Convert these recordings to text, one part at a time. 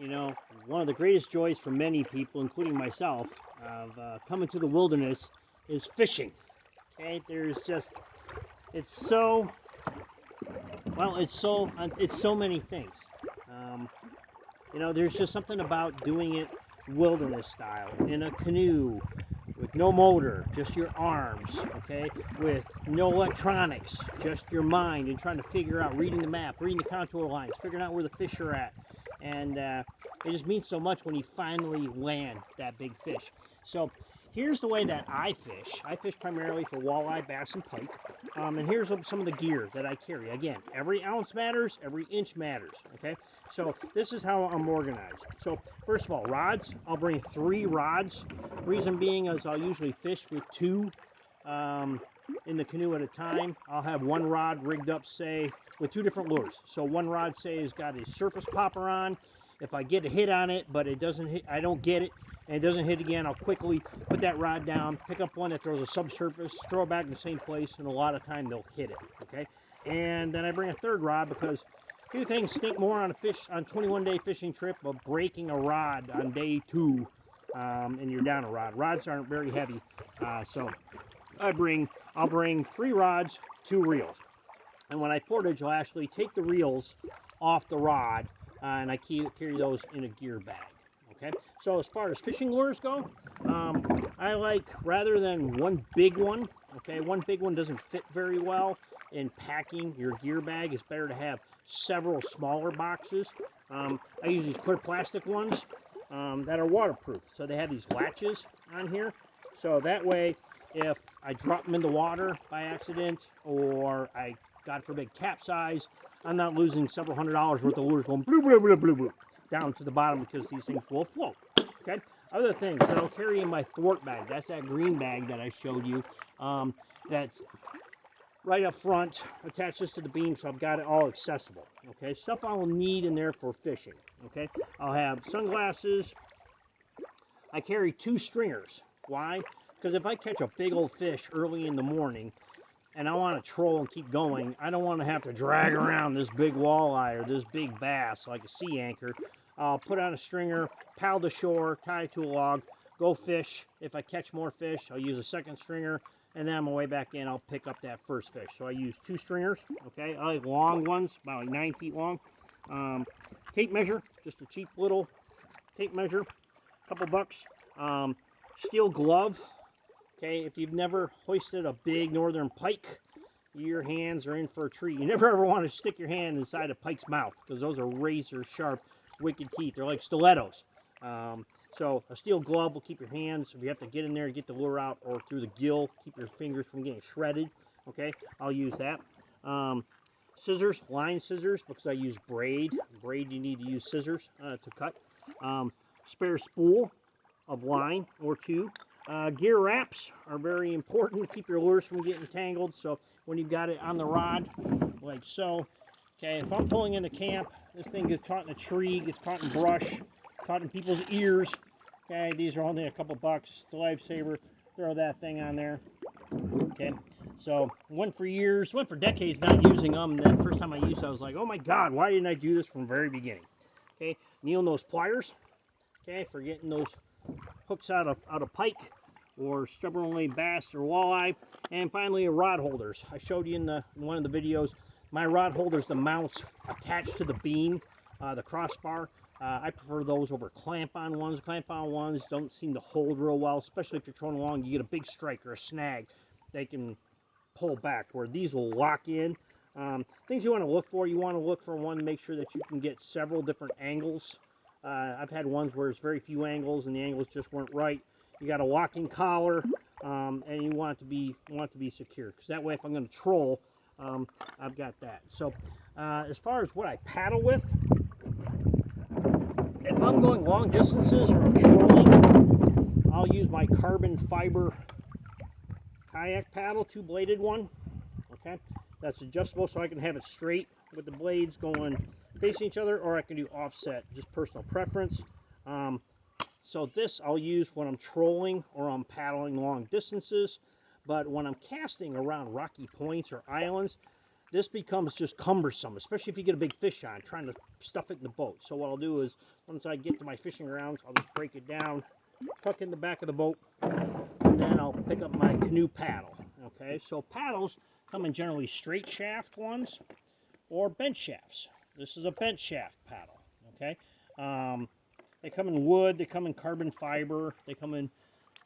You know, one of the greatest joys for many people, including myself, of coming to the wilderness is fishing. Okay, there's just, it's so, well, it's so many things. Um, you know, there's just something about doing it wilderness style in a canoe with no motor, just your arms, okay, with no electronics, just your mind, and trying to figure out, reading the map, reading the contour lines, figuring out where the fish are at. And it just means so much when you finally land that big fish. So here's the way that I fish. I fish primarily for walleye, bass, and pike. And here's some of the gear that I carry. Again, every ounce matters, every inch matters, okay? So this is how I'm organized. So first of all, rods. I'll bring 3 rods. Reason being is I'll usually fish with 2 in the canoe at a time. I'll have one rod rigged up, say, with 2 different lures. So one rod, say, has got a surface popper on. If I get a hit on it, but it doesn't hit, I don't get it, and it doesn't hit again, I'll quickly put that rod down, pick up one that throws a subsurface, throw it back in the same place, and a lot of time they'll hit it, okay? And then I bring a 3rd rod because 2 things stink more on a 21-day fishing trip of breaking a rod on day 2, and you're down a rod. Rods aren't very heavy, so I'll bring 3 rods, 2 reels. And when I portage, I'll actually take the reels off the rod, and I carry those in a gear bag. Okay, so as far as fishing lures go, I like, rather than one big one, okay, one big one doesn't fit very well in packing your gear bag. It's better to have several smaller boxes. I use these clear plastic ones that are waterproof. So they have these latches on here. So that way, if I drop them in the water by accident, or I, God forbid, capsize, I'm not losing several $100s worth of lures going blue, blue, blue, blue, blue, down to the bottom, because these things will float. Okay. Other things that I'll carry in my thwart bag. That's that green bag that I showed you. That's right up front, attaches to the beam, so I've got it all accessible. Okay. Stuff I will need in there for fishing. Okay. I'll have sunglasses. I carry 2 stringers. Why? Because if I catch a big old fish early in the morning and I want to troll and keep going, I don't want to have to drag around this big walleye or this big bass like a sea anchor. I'll put on a stringer, paddle to shore, tie it to a log, go fish. If I catch more fish, I'll use a 2nd stringer, and then on my way back in, I'll pick up that first fish. So I use 2 stringers, okay? I like long ones, about like 9 feet long. Tape measure, just a cheap little tape measure, couple bucks. Steel glove. Okay, if you've never hoisted a big northern pike, your hands are in for a treat. You never ever want to stick your hand inside a pike's mouth, because those are razor sharp, wicked teeth. They're like stilettos. So a steel glove will keep your hands, if you have to get in there to get the lure out, or through the gill, keep your fingers from getting shredded. Okay, I'll use that. Scissors, line scissors, because I use braid. Braid, you need to use scissors to cut. Spare spool of line or 2. Gear wraps are very important to keep your lures from getting tangled. So when you've got it on the rod, like so, okay, if I'm pulling into camp, this thing gets caught in a tree, gets caught in brush, caught in people's ears. Okay, these are only a couple bucks. It's a lifesaver. Throw that thing on there. Okay, so went for years, went for decades not using them. And then the first time I used it, I was like, oh my God, why didn't I do this from the very beginning? Okay, needle nose pliers. Okay, for getting those hooks out of pike or stubbornly bass or walleye. And finally, rod holders. I showed you in one of the videos, my rod holders, the mounts attached to the beam, the crossbar. I prefer those over clamp-on ones. Clamp-on ones don't seem to hold real well, especially if you're trolling along, you get a big strike or a snag, they can pull back, where these will lock in. Things you want to look for, one to make sure that you can get several different angles. I've had ones where there's very few angles and the angles just weren't right. You got a locking collar, and you want it to be secure, because that way if I'm going to troll, I've got that. So as far as what I paddle with, if I'm going long distances or I'm trolling, I'll use my carbon fiber kayak paddle, 2-bladed one. Okay, that's adjustable, so I can have it straight with the blades going facing each other, or I can do offset, just personal preference. So this I'll use when I'm trolling or I'm paddling long distances, but when I'm casting around rocky points or islands, this becomes just cumbersome, especially if you get a big fish on, trying to stuff it in the boat. So what I'll do is, once I get to my fishing rounds, I'll just break it down, tuck in the back of the boat, and then I'll pick up my canoe paddle. Okay, so paddles come in generally straight shaft ones or bent shafts. This is a bent shaft paddle. Okay, they come in wood, they come in carbon fiber, they come in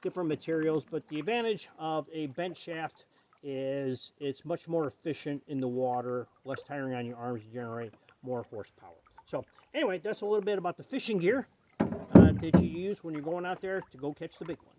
different materials, but the advantage of a bent shaft is it's much more efficient in the water, less tiring on your arms to generate more horsepower. So anyway, that's a little bit about the fishing gear that you use when you're going out there to go catch the big one.